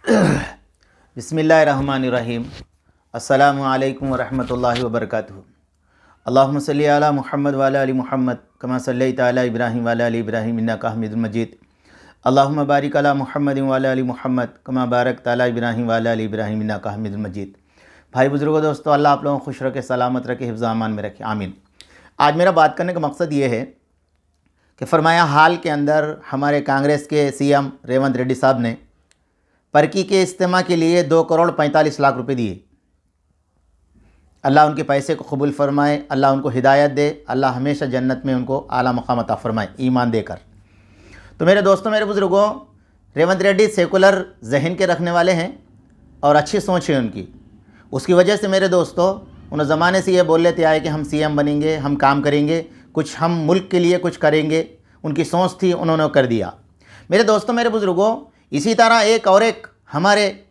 बिस्मिल्लाहिर्रहमानिर्रहीम। अस्सलामु अलैकुम वरहमतुल्लाहि वबरकातुहू। अल्लाहुम्मा सल्लि अला मुहम्मद व अला आलि मुहम्मद कमा सल्लैता अला इब्राहीम व अला आलि इब्राहीम इन्नका हमीदुम मजीद। अल्लाहुम्मा बारिक अला मुहम्मद व अला आलि मुहम्मद कमा बारकता अला इब्राहीम व अला आलि इब्राहीम इन्नका हमीदुम मजीद। भाई बुजुर्गों, दोस्तों, अल्लाह आप लोगों को खुश रखे, सलामत रखे, हिफ्ज़ अमान में रखे, आमीन। आज मेरा बात करने का मकसद ये है कि फरमाया हाल के अंदर हमारे कांग्रेस के सीएम रेवंत रेड्डी साहब ने परकी के इज्तिमा के लिए 2 करोड़ 45 लाख रुपए दिए। अल्लाह उनके पैसे को कबूल फरमाए, अल्लाह उनको हिदायत दे, अल्लाह हमेशा जन्नत में उनको आला मकाम अता फरमाए ईमान देकर। तो मेरे दोस्तों, मेरे बुज़ुर्गों, रेवंत रेड्डी सेकुलर जहन के रखने वाले हैं और अच्छी सोच है उनकी। उसकी वजह से मेरे दोस्तों, उन ज़माने से ये बोल लेते आए कि हम सीएम बनेंगे, हम काम करेंगे, कुछ हम मुल्क के लिए कुछ करेंगे। उनकी सोच थी, उन्होंने कर दिया। मेरे दोस्तों, मेरे बुज़ुर्गों, इसी तरह एक हमारे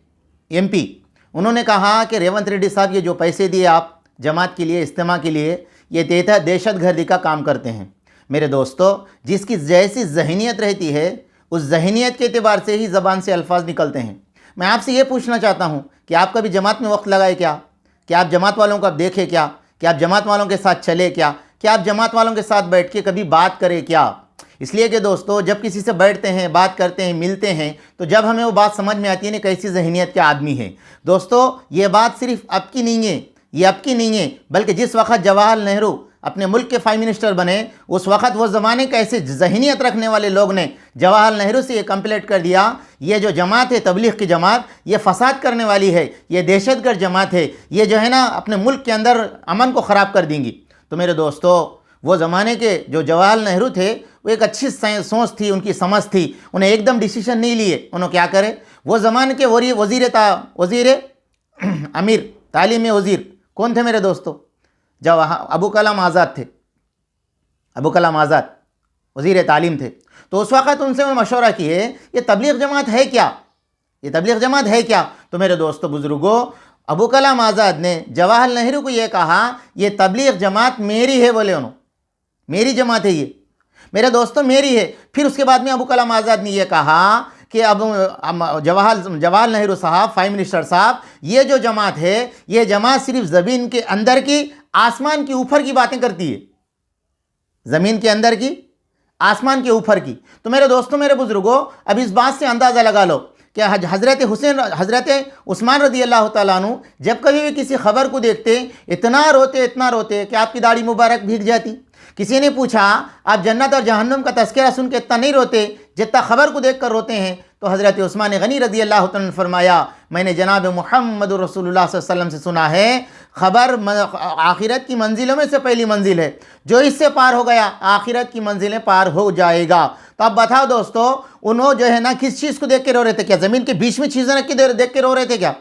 एमपी, उन्होंने कहा कि रेवंत रेड्डी साहब ये जो पैसे दिए आप जमात के लिए, इज्तिमा के लिए, ये दहशतगर्दी का काम करते हैं। मेरे दोस्तों, जिसकी जैसी जहनीत रहती है उस जहनीत के एतबार से ही ज़बान से अल्फाज निकलते हैं। मैं आपसे ये पूछना चाहता हूँ कि आप कभी जमात में वक्त लगाए क्या? क्या आप जमात वालों को आप देखे क्या? क्या आप जमात वालों के साथ चले क्या? क्या आप जमात वालों के साथ बैठ के कभी बात करें क्या? इसलिए कि दोस्तों, जब किसी से बैठते हैं, बात करते हैं, मिलते हैं, तो जब हमें वो बात समझ में आती है ना कैसी जहनीत के आदमी है। दोस्तों, ये बात सिर्फ अब की नहीं है, ये अब की नहीं है, बल्कि जिस वक्त जवाहर नेहरू अपने मुल्क के प्राइम मिनिस्टर बने, उस वक्त वो ज़माने के ऐसे जहनीत रखने वाले लोग ने जवाहर नेहरू से ये कंप्लेंट कर दिया, ये जो जमात है तबलीग की जमात, ये फसाद करने वाली है, ये दहशतगर्द जमात है, ये जो है ना अपने मुल्क के अंदर अमन को ख़राब कर देंगी। तो मेरे दोस्तों, वो ज़माने के जो जवाहर नेहरू थे, वो एक अच्छी सोच थी, उनकी समझ थी, उन्हें एकदम डिसीजन नहीं लिए। उन्होंने क्या करे, वो ज़माने के वज़ीर अमीर तालीम वज़ीर कौन थे मेरे दोस्तों? अबू कलाम आज़ाद थे। अबू कलाम आज़ाद वज़ीर तालीम थे। तो उस वक़्त उनसे मैं मशवरा किए, ये तबलीग जमात है क्या? ये तबलीग जमात है क्या? तो मेरे दोस्तों बुज़ुर्गों, अबू कलाम आज़ाद ने जवाहर नेहरू को ये कहा, ये तबलीग जमात मेरी है, बोले उन्होंने, मेरी जमात है ये, मेरे दोस्तों मेरी है। फिर उसके बाद में अबू कलाम आज़ाद ने यह कहा कि अब जवाहर नेहरू साहब, प्राइम मिनिस्टर साहब, ये जो जमात है, ये जमात सिर्फ ज़मीन के अंदर की, आसमान के ऊपर की बातें करती है, ज़मीन के अंदर की, आसमान के ऊपर की। तो मेरे दोस्तों, मेरे बुज़ुर्गों, अब इस बात से अंदाज़ा लगा लो कि हज़रत उस्मान रज़ी अल्लाह ताला अन्हु जब कभी भी किसी खबर को देखते, इतना रोते कि आपकी दाढ़ी मुबारक भीग जाती। किसी ने पूछा, आप जन्नत और जहन्नम का तज़किरा सुन के इतना नहीं रोते जितना खबर को देख कर रोते हैं? तो हज़रत उस्मान गनी रज़ी अल्लाह तआला ने फरमाया, मैंने जनाब मुहम्मद रसूलुल्लाह सल्लल्लाहु अलैहि वसल्लम से सुना है, खबर आखिरत की मंजिलों में से पहली मंजिल है, जो इससे पार हो गया आखिरत की मंजिलें पार हो जाएगा। तो अब बताओ दोस्तों, उन्होंने जो है ना किस चीज़ को देख के रो रहे थे? क्या ज़मीन के बीच में चीज़ें रख के देख के रो रहे थे क्या?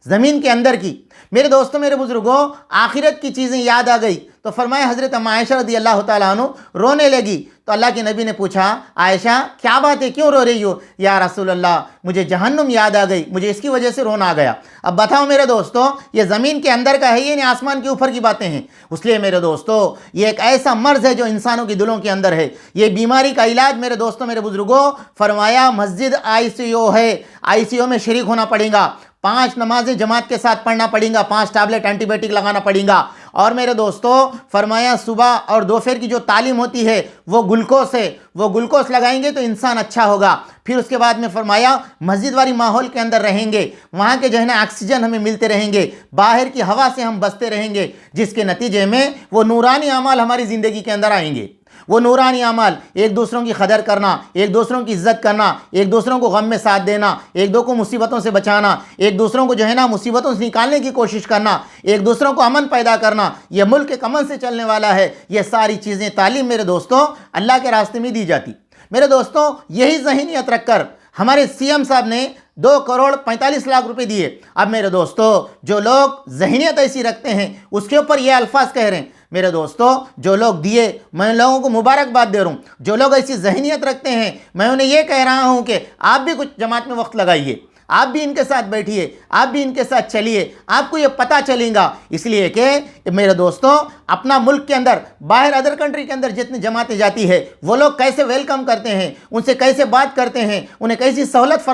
ज़मीन के अंदर की। मेरे दोस्तों, मेरे बुज़ुर्गों, आखिरत की चीज़ें याद आ गई तो फरमाया हज़रत आयशा रज़ी अल्लाह ताला अन्हा रोने लगी। तो अल्लाह के नबी ने पूछा, आयशा क्या बात है, क्यों रो रही हो? या रसूल अल्लाह, मुझे जहन्नुम याद आ गई, मुझे इसकी वजह से रोना आ गया। अब बताओ मेरे दोस्तों, ये ज़मीन के अंदर का है, ये नहीं आसमान के ऊपर की बातें हैं। इसलिए मेरे दोस्तों, ये एक ऐसा मर्ज़ है जो इंसानों के दिलों के अंदर है। ये बीमारी का इलाज मेरे दोस्तों, मेरे बुज़ुर्गों, फरमाया मस्जिद ICU है, ICU में शरीक होना पड़ेगा, 5 नमाजें जमात के साथ पढ़ना पड़ेगा, 5 टैबलेट एंटीबायोटिक लगाना पड़ेगा। और मेरे दोस्तों, फरमाया सुबह और दोपहर की जो तालीम होती है वो ग्लूकोस है, वो ग्लूकोस लगाएंगे तो इंसान अच्छा होगा। फिर उसके बाद में फरमाया मस्जिद वाली माहौल के अंदर रहेंगे, वहाँ के जो है ना ऑक्सीजन हमें मिलते रहेंगे, बाहर की हवा से हम बचते रहेंगे, जिसके नतीजे में वो नूरानी अमाल हमारी ज़िंदगी के अंदर आएंगे। वो नूरानी अमाल, एक दूसरों की कदर करना, एक दूसरों की इज्जत करना, एक दूसरों को गम में साथ देना, एक दो को मुसीबतों से बचाना, एक दूसरों को जो है ना मुसीबतों से निकालने की कोशिश करना, एक दूसरों को अमन पैदा करना, ये मुल्क एक अमन से चलने वाला है। ये सारी चीज़ें तालीम मेरे दोस्तों अल्लाह के रास्ते में दी जाती। मेरे दोस्तों, यही ज़हनीत रखकर हमारे सीएम साहब ने 2 करोड़ 45 लाख रुपए दिए। अब मेरे दोस्तों, जो लोग जहनीत ऐसी रखते हैं उसके ऊपर ये अल्फाज कह रहे हैं। मेरे दोस्तों, जो लोग दिए, मैं लोगों को मुबारकबाद दे रहा हूँ। जो लोग ऐसी जहनीत रखते हैं, मैं उन्हें ये कह रहा हूँ कि आप भी कुछ जमात में वक्त लगाइए। آپ بھی ان کے ساتھ بیٹھیے، آپ بھی ان کے ساتھ چلیے، آپ کو یہ پتہ چلے گا۔ اس لیے کہ میرے دوستوں، اپنا ملک کے اندر، باہر ادر کنٹری کے اندر جتنی جماعتیں جاتی ہے، وہ لوگ کیسے ویلکم کرتے ہیں، ان سے کیسے بات کرتے ہیں، انہیں کیسی سہولت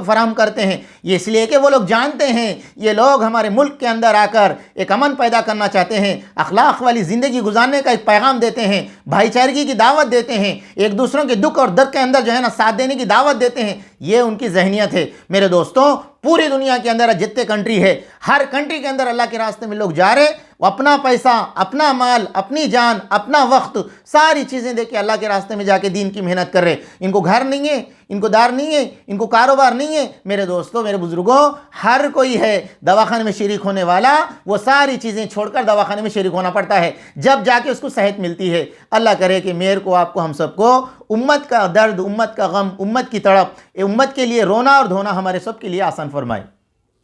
فراہم کرتے ہیں، یہ اس لیے کہ وہ لوگ جانتے ہیں یہ لوگ ہمارے ملک کے اندر آ کر ایک امن پیدا کرنا چاہتے ہیں، اخلاق والی زندگی گزارنے کا ایک پیغام دیتے ہیں، بھائی چارگی کی دعوت دیتے ہیں، ایک دوسروں کے دکھ اور درد کے اندر جو ہے نا ساتھ دینے کی دعوت دیتے ہیں۔ یہ ان کی ذہنیت ہے۔ میرے دوستوں، پوری دنیا کے اندر جتنے کنٹری ہے، ہر کنٹری کے اندر اللہ کے راستے میں لوگ جا رہے، وہ اپنا پیسہ، اپنا مال، اپنی جان، اپنا وقت، ساری چیزیں دے کے اللہ کے راستے میں جا کے دین کی محنت کر رہے۔ ان کو گھر نہیں ہے، ان کو دار نہیں ہے، ان کو کاروبار نہیں ہے۔ میرے دوستوں، میرے بزرگوں، ہر کوئی ہے دواخانے میں شریک ہونے والا، وہ ساری چیزیں چھوڑ کر دواخانے میں شریک ہونا پڑتا ہے، جب جا کے اس کو صحت ملتی ہے۔ اللہ کرے کہ میرے کو، آپ کو، ہم سب کو امت کا درد، امت کا غم، امت کی تڑپ، امت کے لیے رونا اور دھونا ہمارے سب کے لیے آسان فرمائے۔